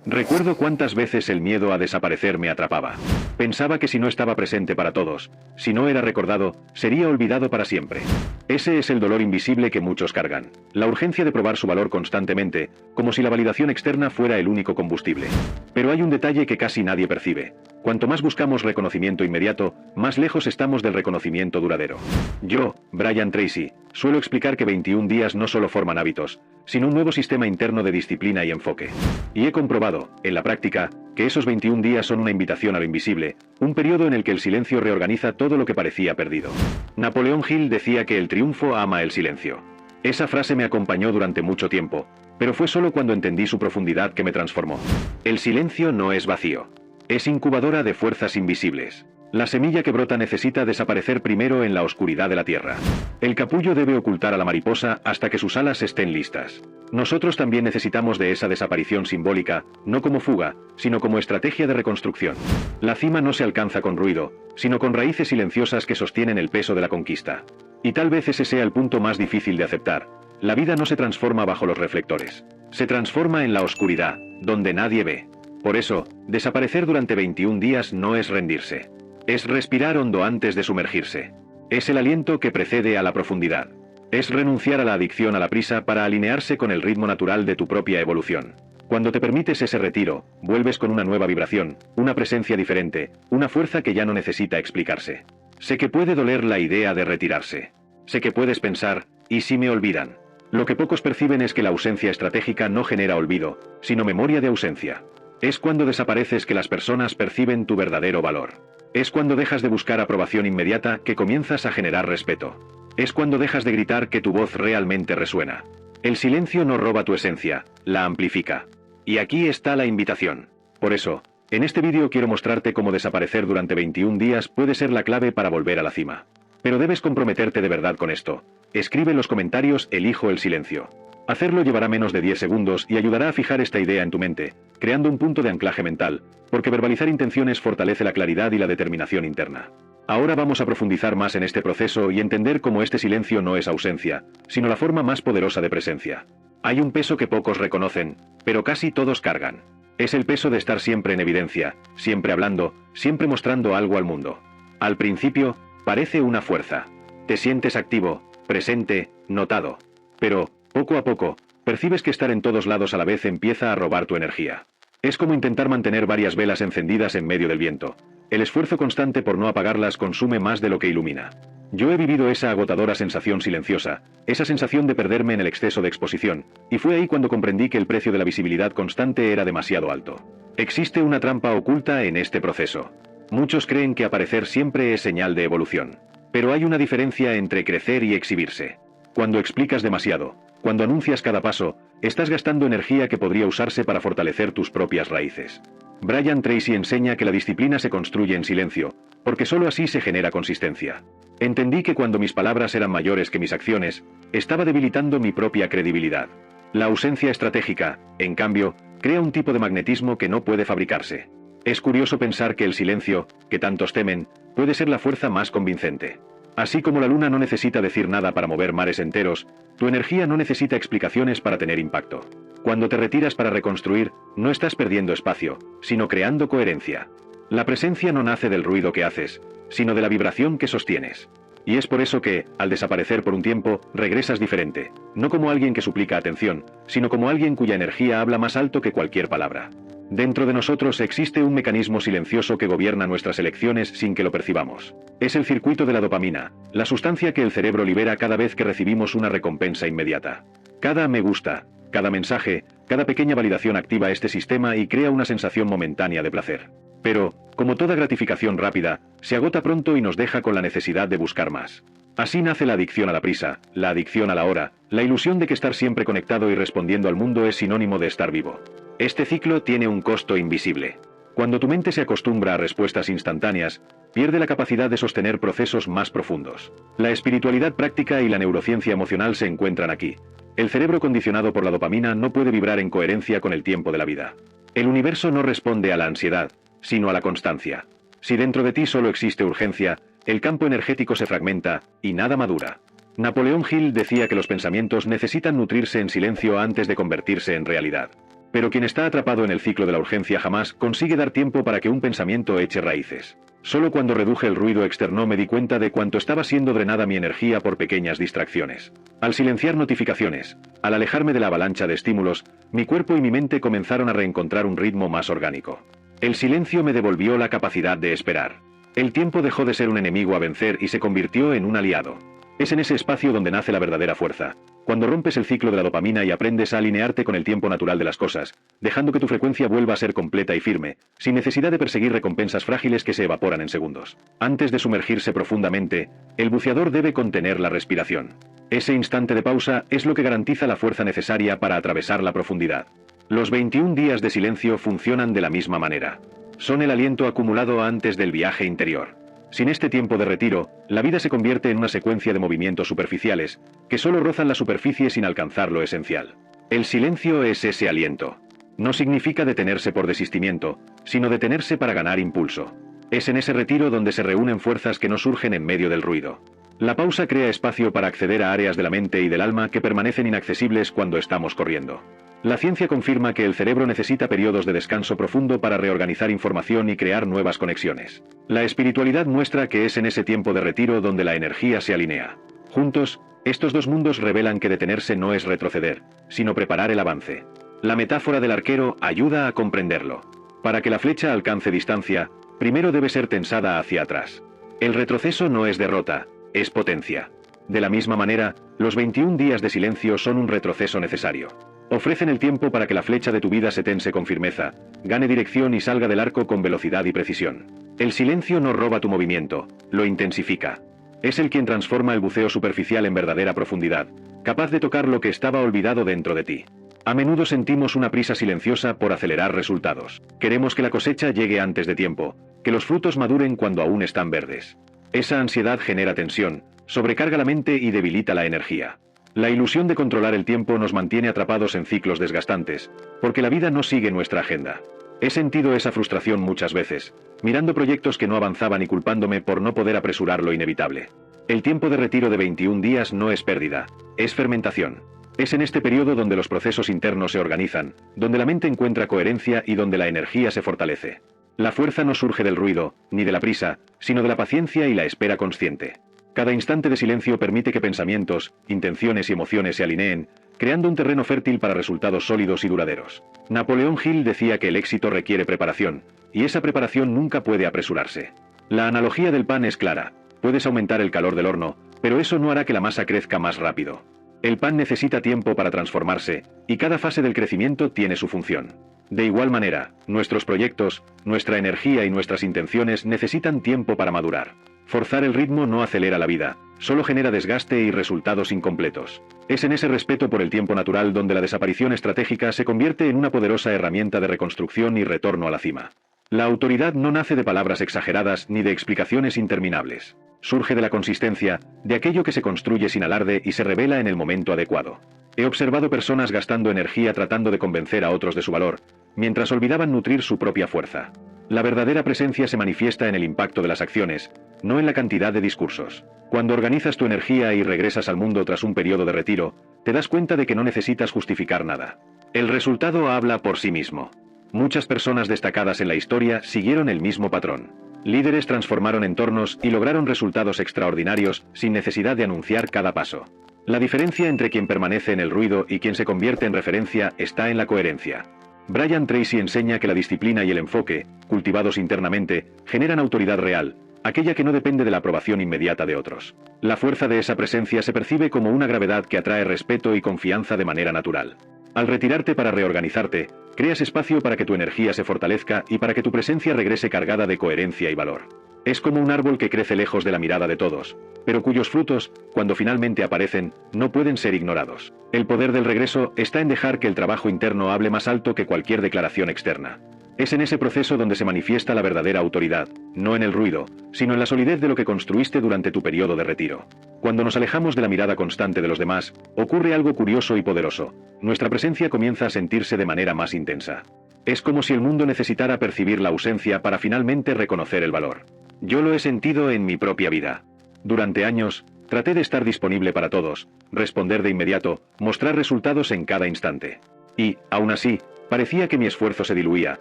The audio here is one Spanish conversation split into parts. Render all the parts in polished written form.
Recuerdo cuántas veces el miedo a desaparecer me atrapaba. Pensaba que si no estaba presente para todos, si no era recordado, sería olvidado para siempre. Ese es el dolor invisible que muchos cargan. La urgencia de probar su valor constantemente, como si la validación externa fuera el único combustible. Pero hay un detalle que casi nadie percibe. Cuanto más buscamos reconocimiento inmediato, más lejos estamos del reconocimiento duradero. Yo, Brian Tracy, suelo explicar que 21 días no solo forman hábitos, sino un nuevo sistema interno de disciplina y enfoque. Y he comprobado, en la práctica, que esos 21 días son una invitación a lo invisible, un periodo en el que el silencio reorganiza todo lo que parecía perdido. Napoleón Hill decía que el triunfo ama el silencio. Esa frase me acompañó durante mucho tiempo, pero fue solo cuando entendí su profundidad que me transformó. El silencio no es vacío. Es incubadora de fuerzas invisibles. La semilla que brota necesita desaparecer primero en la oscuridad de la tierra. El capullo debe ocultar a la mariposa hasta que sus alas estén listas. Nosotros también necesitamos de esa desaparición simbólica, no como fuga, sino como estrategia de reconstrucción. La cima no se alcanza con ruido, sino con raíces silenciosas que sostienen el peso de la conquista. Y tal vez ese sea el punto más difícil de aceptar. La vida no se transforma bajo los reflectores. Se transforma en la oscuridad, donde nadie ve. Por eso, desaparecer durante 21 días no es rendirse. Es respirar hondo antes de sumergirse. Es el aliento que precede a la profundidad. Es renunciar a la adicción a la prisa para alinearse con el ritmo natural de tu propia evolución. Cuando te permites ese retiro, vuelves con una nueva vibración, una presencia diferente, una fuerza que ya no necesita explicarse. Sé que puede doler la idea de retirarse. Sé que puedes pensar, ¿y si me olvidan? Lo que pocos perciben es que la ausencia estratégica no genera olvido, sino memoria de ausencia. Es cuando desapareces que las personas perciben tu verdadero valor. Es cuando dejas de buscar aprobación inmediata que comienzas a generar respeto. Es cuando dejas de gritar que tu voz realmente resuena. El silencio no roba tu esencia, la amplifica. Y aquí está la invitación. Por eso, en este vídeo quiero mostrarte cómo desaparecer durante 21 días puede ser la clave para volver a la cima. Pero debes comprometerte de verdad con esto. Escribe en los comentarios "elijo el silencio". Hacerlo llevará menos de 10 segundos y ayudará a fijar esta idea en tu mente, creando un punto de anclaje mental, porque verbalizar intenciones fortalece la claridad y la determinación interna. Ahora vamos a profundizar más en este proceso y entender cómo este silencio no es ausencia, sino la forma más poderosa de presencia. Hay un peso que pocos reconocen, pero casi todos cargan. Es el peso de estar siempre en evidencia, siempre hablando, siempre mostrando algo al mundo. Al principio, parece una fuerza. Te sientes activo, presente, notado. Pero, poco a poco, percibes que estar en todos lados a la vez empieza a robar tu energía. Es como intentar mantener varias velas encendidas en medio del viento. El esfuerzo constante por no apagarlas consume más de lo que ilumina. Yo he vivido esa agotadora sensación silenciosa, esa sensación de perderme en el exceso de exposición, y fue ahí cuando comprendí que el precio de la visibilidad constante era demasiado alto. Existe una trampa oculta en este proceso. Muchos creen que aparecer siempre es señal de evolución. Pero hay una diferencia entre crecer y exhibirse. Cuando explicas demasiado, cuando anuncias cada paso, estás gastando energía que podría usarse para fortalecer tus propias raíces. Brian Tracy enseña que la disciplina se construye en silencio, porque solo así se genera consistencia. Entendí que cuando mis palabras eran mayores que mis acciones, estaba debilitando mi propia credibilidad. La ausencia estratégica, en cambio, crea un tipo de magnetismo que no puede fabricarse. Es curioso pensar que el silencio, que tantos temen, puede ser la fuerza más convincente. Así como la luna no necesita decir nada para mover mares enteros, tu energía no necesita explicaciones para tener impacto. Cuando te retiras para reconstruir, no estás perdiendo espacio, sino creando coherencia. La presencia no nace del ruido que haces, sino de la vibración que sostienes. Y es por eso que, al desaparecer por un tiempo, regresas diferente, no como alguien que suplica atención, sino como alguien cuya energía habla más alto que cualquier palabra. Dentro de nosotros existe un mecanismo silencioso que gobierna nuestras elecciones sin que lo percibamos. Es el circuito de la dopamina, la sustancia que el cerebro libera cada vez que recibimos una recompensa inmediata. Cada me gusta, cada mensaje, cada pequeña validación activa este sistema y crea una sensación momentánea de placer. Pero, como toda gratificación rápida, se agota pronto y nos deja con la necesidad de buscar más. Así nace la adicción a la prisa, la adicción a la hora, la ilusión de que estar siempre conectado y respondiendo al mundo es sinónimo de estar vivo. Este ciclo tiene un costo invisible. Cuando tu mente se acostumbra a respuestas instantáneas, pierde la capacidad de sostener procesos más profundos. La espiritualidad práctica y la neurociencia emocional se encuentran aquí. El cerebro condicionado por la dopamina no puede vibrar en coherencia con el tiempo de la vida. El universo no responde a la ansiedad, sino a la constancia. Si dentro de ti solo existe urgencia, el campo energético se fragmenta, y nada madura. Napoleón Hill decía que los pensamientos necesitan nutrirse en silencio antes de convertirse en realidad. Pero quien está atrapado en el ciclo de la urgencia jamás consigue dar tiempo para que un pensamiento eche raíces. Solo cuando reduje el ruido externo me di cuenta de cuánto estaba siendo drenada mi energía por pequeñas distracciones. Al silenciar notificaciones, al alejarme de la avalancha de estímulos, mi cuerpo y mi mente comenzaron a reencontrar un ritmo más orgánico. El silencio me devolvió la capacidad de esperar. El tiempo dejó de ser un enemigo a vencer y se convirtió en un aliado. Es en ese espacio donde nace la verdadera fuerza. Cuando rompes el ciclo de la dopamina y aprendes a alinearte con el tiempo natural de las cosas, dejando que tu frecuencia vuelva a ser completa y firme, sin necesidad de perseguir recompensas frágiles que se evaporan en segundos. Antes de sumergirse profundamente, el buceador debe contener la respiración. Ese instante de pausa es lo que garantiza la fuerza necesaria para atravesar la profundidad. Los 21 días de silencio funcionan de la misma manera. Son el aliento acumulado antes del viaje interior. Sin este tiempo de retiro, la vida se convierte en una secuencia de movimientos superficiales, que solo rozan la superficie sin alcanzar lo esencial. El silencio es ese aliento. No significa detenerse por desistimiento, sino detenerse para ganar impulso. Es en ese retiro donde se reúnen fuerzas que no surgen en medio del ruido. La pausa crea espacio para acceder a áreas de la mente y del alma que permanecen inaccesibles cuando estamos corriendo. La ciencia confirma que el cerebro necesita periodos de descanso profundo para reorganizar información y crear nuevas conexiones. La espiritualidad muestra que es en ese tiempo de retiro donde la energía se alinea. Juntos, estos dos mundos revelan que detenerse no es retroceder, sino preparar el avance. La metáfora del arquero ayuda a comprenderlo. Para que la flecha alcance distancia, primero debe ser tensada hacia atrás. El retroceso no es derrota, es potencia. De la misma manera, los 21 días de silencio son un retroceso necesario. Ofrecen el tiempo para que la flecha de tu vida se tense con firmeza, gane dirección y salga del arco con velocidad y precisión. El silencio no roba tu movimiento, lo intensifica. Es el quien transforma el buceo superficial en verdadera profundidad, capaz de tocar lo que estaba olvidado dentro de ti. A menudo sentimos una prisa silenciosa por acelerar resultados. Queremos que la cosecha llegue antes de tiempo, que los frutos maduren cuando aún están verdes. Esa ansiedad genera tensión, sobrecarga la mente y debilita la energía. La ilusión de controlar el tiempo nos mantiene atrapados en ciclos desgastantes, porque la vida no sigue nuestra agenda. He sentido esa frustración muchas veces, mirando proyectos que no avanzaban y culpándome por no poder apresurar lo inevitable. El tiempo de retiro de 21 días no es pérdida, es fermentación. Es en este periodo donde los procesos internos se organizan, donde la mente encuentra coherencia y donde la energía se fortalece. La fuerza no surge del ruido, ni de la prisa, sino de la paciencia y la espera consciente. Cada instante de silencio permite que pensamientos, intenciones y emociones se alineen, creando un terreno fértil para resultados sólidos y duraderos. Napoleón Hill decía que el éxito requiere preparación, y esa preparación nunca puede apresurarse. La analogía del pan es clara: puedes aumentar el calor del horno, pero eso no hará que la masa crezca más rápido. El pan necesita tiempo para transformarse, y cada fase del crecimiento tiene su función. De igual manera, nuestros proyectos, nuestra energía y nuestras intenciones necesitan tiempo para madurar. Forzar el ritmo no acelera la vida, solo genera desgaste y resultados incompletos. Es en ese respeto por el tiempo natural donde la desaparición estratégica se convierte en una poderosa herramienta de reconstrucción y retorno a la cima. La autoridad no nace de palabras exageradas ni de explicaciones interminables. Surge de la consistencia, de aquello que se construye sin alarde y se revela en el momento adecuado. He observado personas gastando energía tratando de convencer a otros de su valor, mientras olvidaban nutrir su propia fuerza. La verdadera presencia se manifiesta en el impacto de las acciones, no en la cantidad de discursos. Cuando organizas tu energía y regresas al mundo tras un periodo de retiro, te das cuenta de que no necesitas justificar nada. El resultado habla por sí mismo. Muchas personas destacadas en la historia siguieron el mismo patrón. Líderes transformaron entornos y lograron resultados extraordinarios sin necesidad de anunciar cada paso. La diferencia entre quien permanece en el ruido y quien se convierte en referencia está en la coherencia. Brian Tracy enseña que la disciplina y el enfoque, cultivados internamente, generan autoridad real, aquella que no depende de la aprobación inmediata de otros. La fuerza de esa presencia se percibe como una gravedad que atrae respeto y confianza de manera natural. Al retirarte para reorganizarte, creas espacio para que tu energía se fortalezca y para que tu presencia regrese cargada de coherencia y valor. Es como un árbol que crece lejos de la mirada de todos, pero cuyos frutos, cuando finalmente aparecen, no pueden ser ignorados. El poder del regreso está en dejar que el trabajo interno hable más alto que cualquier declaración externa. Es en ese proceso donde se manifiesta la verdadera autoridad, no en el ruido, sino en la solidez de lo que construiste durante tu periodo de retiro. Cuando nos alejamos de la mirada constante de los demás, ocurre algo curioso y poderoso. Nuestra presencia comienza a sentirse de manera más intensa. Es como si el mundo necesitara percibir la ausencia para finalmente reconocer el valor. Yo lo he sentido en mi propia vida. Durante años, traté de estar disponible para todos, responder de inmediato, mostrar resultados en cada instante. Y, aún así, Parecía que mi esfuerzo se diluía,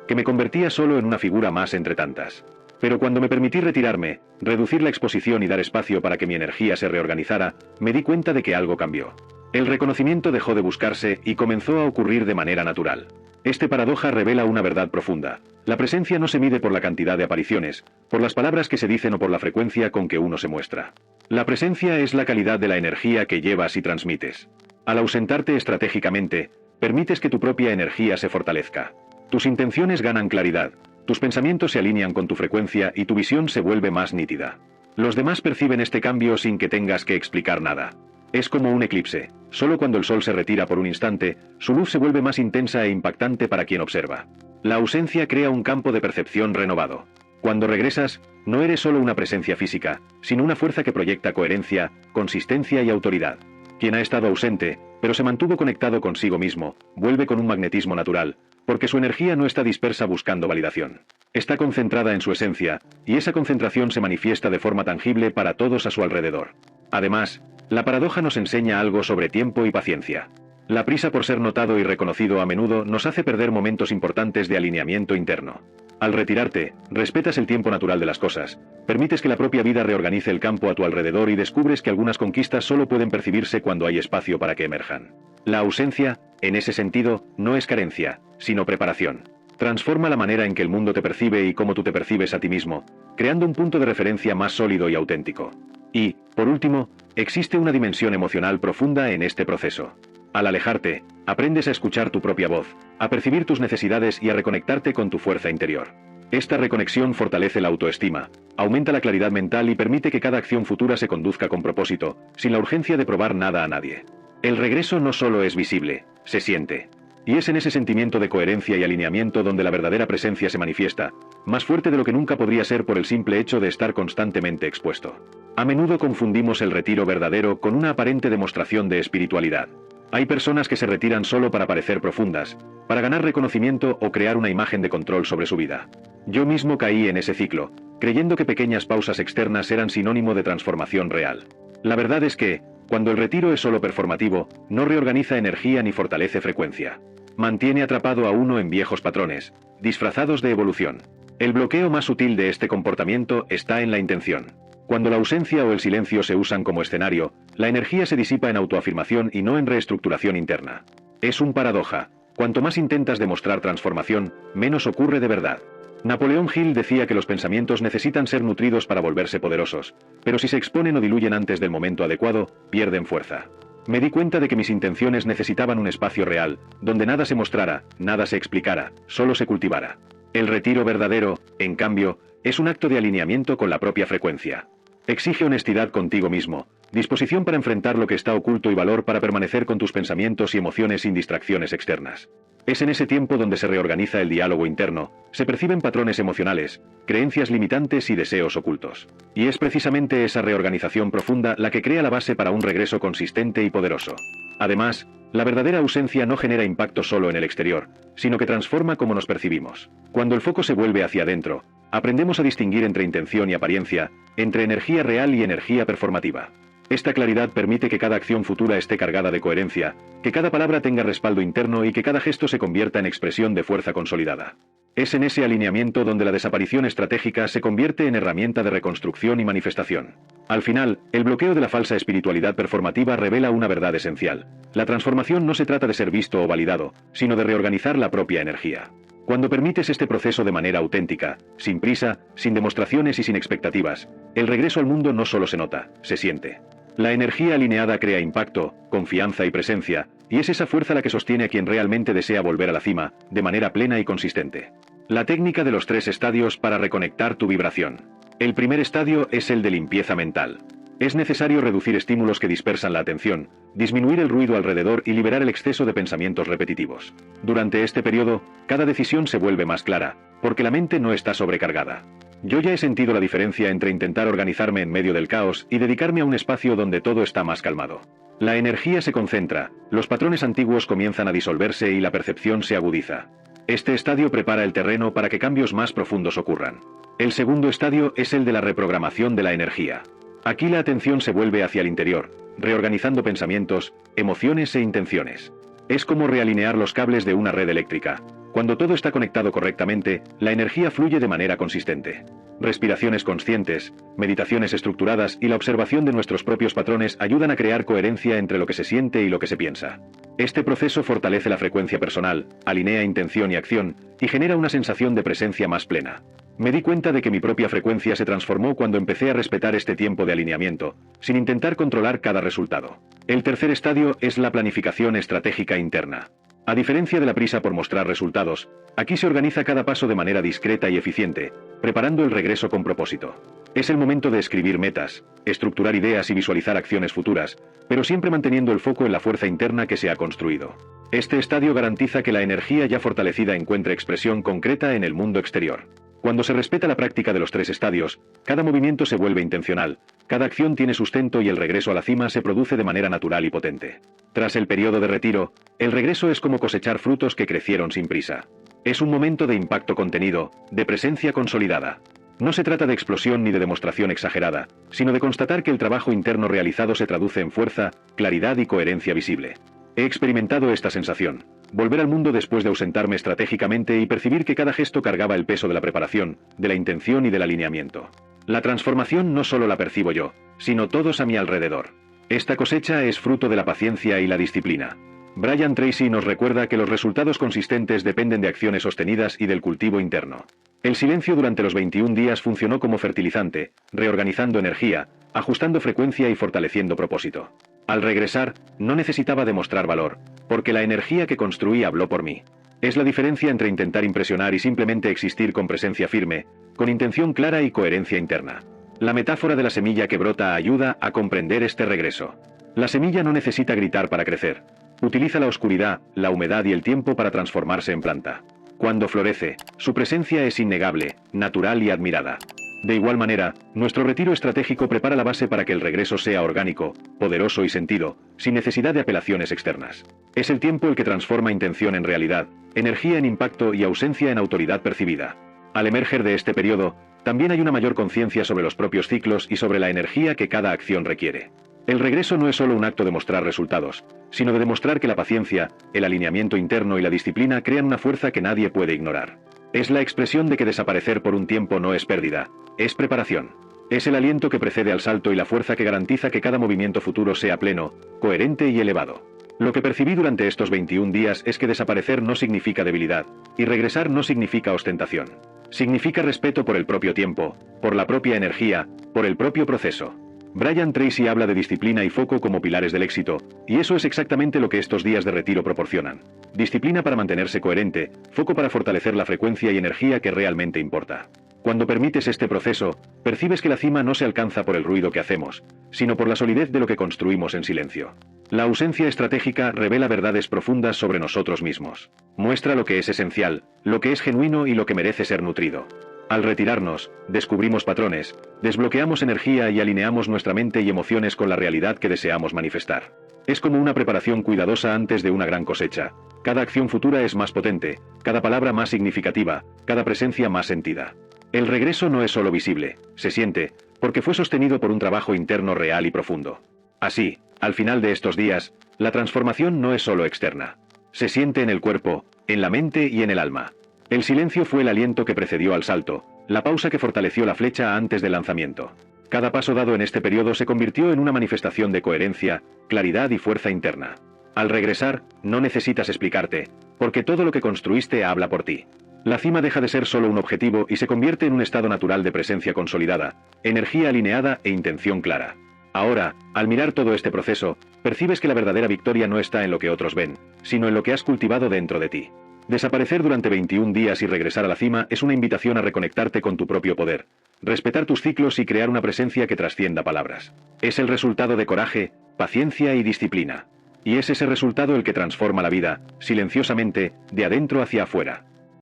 que me convertía solo en una figura más entre tantas. Pero cuando me permití retirarme, reducir la exposición y dar espacio para que mi energía se reorganizara, me di cuenta de que algo cambió. El reconocimiento dejó de buscarse y comenzó a ocurrir de manera natural. Esta paradoja revela una verdad profunda. La presencia no se mide por la cantidad de apariciones, por las palabras que se dicen o por la frecuencia con que uno se muestra. La presencia es la calidad de la energía que llevas y transmites. Al ausentarte estratégicamente, permites que tu propia energía se fortalezca. Tus intenciones ganan claridad, tus pensamientos se alinean con tu frecuencia y tu visión se vuelve más nítida. Los demás perciben este cambio sin que tengas que explicar nada. Es como un eclipse. Solo cuando el sol se retira por un instante, su luz se vuelve más intensa e impactante para quien observa. La ausencia crea un campo de percepción renovado. Cuando regresas, no eres solo una presencia física, sino una fuerza que proyecta coherencia, consistencia y autoridad. Quien ha estado ausente, pero se mantuvo conectado consigo mismo, vuelve con un magnetismo natural, porque su energía no está dispersa buscando validación. Está concentrada en su esencia, y esa concentración se manifiesta de forma tangible para todos a su alrededor. Además, la paradoja nos enseña algo sobre tiempo y paciencia. La prisa por ser notado y reconocido a menudo nos hace perder momentos importantes de alineamiento interno. Al retirarte, respetas el tiempo natural de las cosas, permites que la propia vida reorganice el campo a tu alrededor y descubres que algunas conquistas solo pueden percibirse cuando hay espacio para que emerjan. La ausencia, en ese sentido, no es carencia, sino preparación. Transforma la manera en que el mundo te percibe y cómo tú te percibes a ti mismo, creando un punto de referencia más sólido y auténtico. Y, por último, existe una dimensión emocional profunda en este proceso. Al alejarte, aprendes a escuchar tu propia voz, a percibir tus necesidades y a reconectarte con tu fuerza interior. Esta reconexión fortalece la autoestima, aumenta la claridad mental y permite que cada acción futura se conduzca con propósito, sin la urgencia de probar nada a nadie. El regreso no solo es visible, se siente. Y es en ese sentimiento de coherencia y alineamiento donde la verdadera presencia se manifiesta, más fuerte de lo que nunca podría ser por el simple hecho de estar constantemente expuesto. A menudo confundimos el retiro verdadero con una aparente demostración de espiritualidad. Hay personas que se retiran solo para parecer profundas, para ganar reconocimiento o crear una imagen de control sobre su vida. Yo mismo caí en ese ciclo, creyendo que pequeñas pausas externas eran sinónimo de transformación real. La verdad es que, cuando el retiro es solo performativo, no reorganiza energía ni fortalece frecuencia. Mantiene atrapado a uno en viejos patrones, disfrazados de evolución. El bloqueo más sutil de este comportamiento está en la intención. Cuando la ausencia o el silencio se usan como escenario, la energía se disipa en autoafirmación y no en reestructuración interna. Es un paradoja. Cuanto más intentas demostrar transformación, menos ocurre de verdad. Napoleón Hill decía que los pensamientos necesitan ser nutridos para volverse poderosos, pero si se exponen o diluyen antes del momento adecuado, pierden fuerza. Me di cuenta de que mis intenciones necesitaban un espacio real, donde nada se mostrara, nada se explicara, solo se cultivara. El retiro verdadero, en cambio, es un acto de alineamiento con la propia frecuencia. Exige honestidad contigo mismo, disposición para enfrentar lo que está oculto y valor para permanecer con tus pensamientos y emociones sin distracciones externas. Es en ese tiempo donde se reorganiza el diálogo interno, se perciben patrones emocionales, creencias limitantes y deseos ocultos. Y es precisamente esa reorganización profunda la que crea la base para un regreso consistente y poderoso. Además, la verdadera ausencia no genera impacto solo en el exterior, sino que transforma cómo nos percibimos. Cuando el foco se vuelve hacia adentro, aprendemos a distinguir entre intención y apariencia, entre energía real y energía performativa. Esta claridad permite que cada acción futura esté cargada de coherencia, que cada palabra tenga respaldo interno y que cada gesto se convierta en expresión de fuerza consolidada. Es en ese alineamiento donde la desaparición estratégica se convierte en herramienta de reconstrucción y manifestación. Al final, el bloqueo de la falsa espiritualidad performativa revela una verdad esencial. La transformación no se trata de ser visto o validado, sino de reorganizar la propia energía. Cuando permites este proceso de manera auténtica, sin prisa, sin demostraciones y sin expectativas, el regreso al mundo no solo se nota, se siente. La energía alineada crea impacto, confianza y presencia, y es esa fuerza la que sostiene a quien realmente desea volver a la cima, de manera plena y consistente. La técnica de los 3 estadios para reconectar tu vibración. El primer estadio es el de limpieza mental. Es necesario reducir estímulos que dispersan la atención, disminuir el ruido alrededor y liberar el exceso de pensamientos repetitivos. Durante este periodo, cada decisión se vuelve más clara, porque la mente no está sobrecargada. Yo ya he sentido la diferencia entre intentar organizarme en medio del caos y dedicarme a un espacio donde todo está más calmado. La energía se concentra, los patrones antiguos comienzan a disolverse y la percepción se agudiza. Este estadio prepara el terreno para que cambios más profundos ocurran. El segundo estadio es el de la reprogramación de la energía. Aquí la atención se vuelve hacia el interior, reorganizando pensamientos, emociones e intenciones. Es como realinear los cables de una red eléctrica. Cuando todo está conectado correctamente, la energía fluye de manera consistente. Respiraciones conscientes, meditaciones estructuradas y la observación de nuestros propios patrones ayudan a crear coherencia entre lo que se siente y lo que se piensa. Este proceso fortalece la frecuencia personal, alinea intención y acción, y genera una sensación de presencia más plena. Me di cuenta de que mi propia frecuencia se transformó cuando empecé a respetar este tiempo de alineamiento, sin intentar controlar cada resultado. El tercer estadio es la planificación estratégica interna. A diferencia de la prisa por mostrar resultados, aquí se organiza cada paso de manera discreta y eficiente, preparando el regreso con propósito. Es el momento de escribir metas, estructurar ideas y visualizar acciones futuras, pero siempre manteniendo el foco en la fuerza interna que se ha construido. Este estadio garantiza que la energía ya fortalecida encuentre expresión concreta en el mundo exterior. Cuando se respeta la práctica de los tres estadios, cada movimiento se vuelve intencional, cada acción tiene sustento y el regreso a la cima se produce de manera natural y potente. Tras el periodo de retiro, el regreso es como cosechar frutos que crecieron sin prisa. Es un momento de impacto contenido, de presencia consolidada. No se trata de explosión ni de demostración exagerada, sino de constatar que el trabajo interno realizado se traduce en fuerza, claridad y coherencia visible. He experimentado esta sensación. Volver al mundo después de ausentarme estratégicamente y percibir que cada gesto cargaba el peso de la preparación, de la intención y del alineamiento. La transformación no solo la percibo yo, sino todos a mi alrededor. Esta cosecha es fruto de la paciencia y la disciplina. Brian Tracy nos recuerda que los resultados consistentes dependen de acciones sostenidas y del cultivo interno. El silencio durante los 21 días funcionó como fertilizante, reorganizando energía, ajustando frecuencia y fortaleciendo propósito. Al regresar, no necesitaba demostrar valor, porque la energía que construí habló por mí. Es la diferencia entre intentar impresionar y simplemente existir con presencia firme, con intención clara y coherencia interna. La metáfora de la semilla que brota ayuda a comprender este regreso. La semilla no necesita gritar para crecer. Utiliza la oscuridad, la humedad y el tiempo para transformarse en planta. Cuando florece, su presencia es innegable, natural y admirada. De igual manera, nuestro retiro estratégico prepara la base para que el regreso sea orgánico, poderoso y sentido, sin necesidad de apelaciones externas. Es el tiempo el que transforma intención en realidad, energía en impacto y ausencia en autoridad percibida. Al emerger de este periodo, también hay una mayor conciencia sobre los propios ciclos y sobre la energía que cada acción requiere. El regreso no es solo un acto de mostrar resultados, sino de demostrar que la paciencia, el alineamiento interno y la disciplina crean una fuerza que nadie puede ignorar. Es la expresión de que desaparecer por un tiempo no es pérdida, es preparación. Es el aliento que precede al salto y la fuerza que garantiza que cada movimiento futuro sea pleno, coherente y elevado. Lo que percibí durante estos 21 días es que desaparecer no significa debilidad, y regresar no significa ostentación. Significa respeto por el propio tiempo, por la propia energía, por el propio proceso. Brian Tracy habla de disciplina y foco como pilares del éxito, y eso es exactamente lo que estos días de retiro proporcionan. Disciplina para mantenerse coherente, foco para fortalecer la frecuencia y energía que realmente importa. Cuando permites este proceso, percibes que la cima no se alcanza por el ruido que hacemos, sino por la solidez de lo que construimos en silencio. La ausencia estratégica revela verdades profundas sobre nosotros mismos. Muestra lo que es esencial, lo que es genuino y lo que merece ser nutrido. Al retirarnos, descubrimos patrones, desbloqueamos energía y alineamos nuestra mente y emociones con la realidad que deseamos manifestar. Es como una preparación cuidadosa antes de una gran cosecha. Cada acción futura es más potente, cada palabra más significativa, cada presencia más sentida. El regreso no es solo visible, se siente, porque fue sostenido por un trabajo interno real y profundo. Así, al final de estos días, la transformación no es solo externa. Se siente en el cuerpo, en la mente y en el alma. El silencio fue el aliento que precedió al salto, la pausa que fortaleció la flecha antes del lanzamiento. Cada paso dado en este periodo se convirtió en una manifestación de coherencia, claridad y fuerza interna. Al regresar, no necesitas explicarte, porque todo lo que construiste habla por ti. La cima deja de ser solo un objetivo y se convierte en un estado natural de presencia consolidada, energía alineada e intención clara. Ahora, al mirar todo este proceso, percibes que la verdadera victoria no está en lo que otros ven, sino en lo que has cultivado dentro de ti. Desaparecer durante 21 días y regresar a la cima es una invitación a reconectarte con tu propio poder, respetar tus ciclos y crear una presencia que trascienda palabras. Es el resultado de coraje, paciencia y disciplina. Y es ese resultado el que transforma la vida, silenciosamente, de adentro hacia afuera.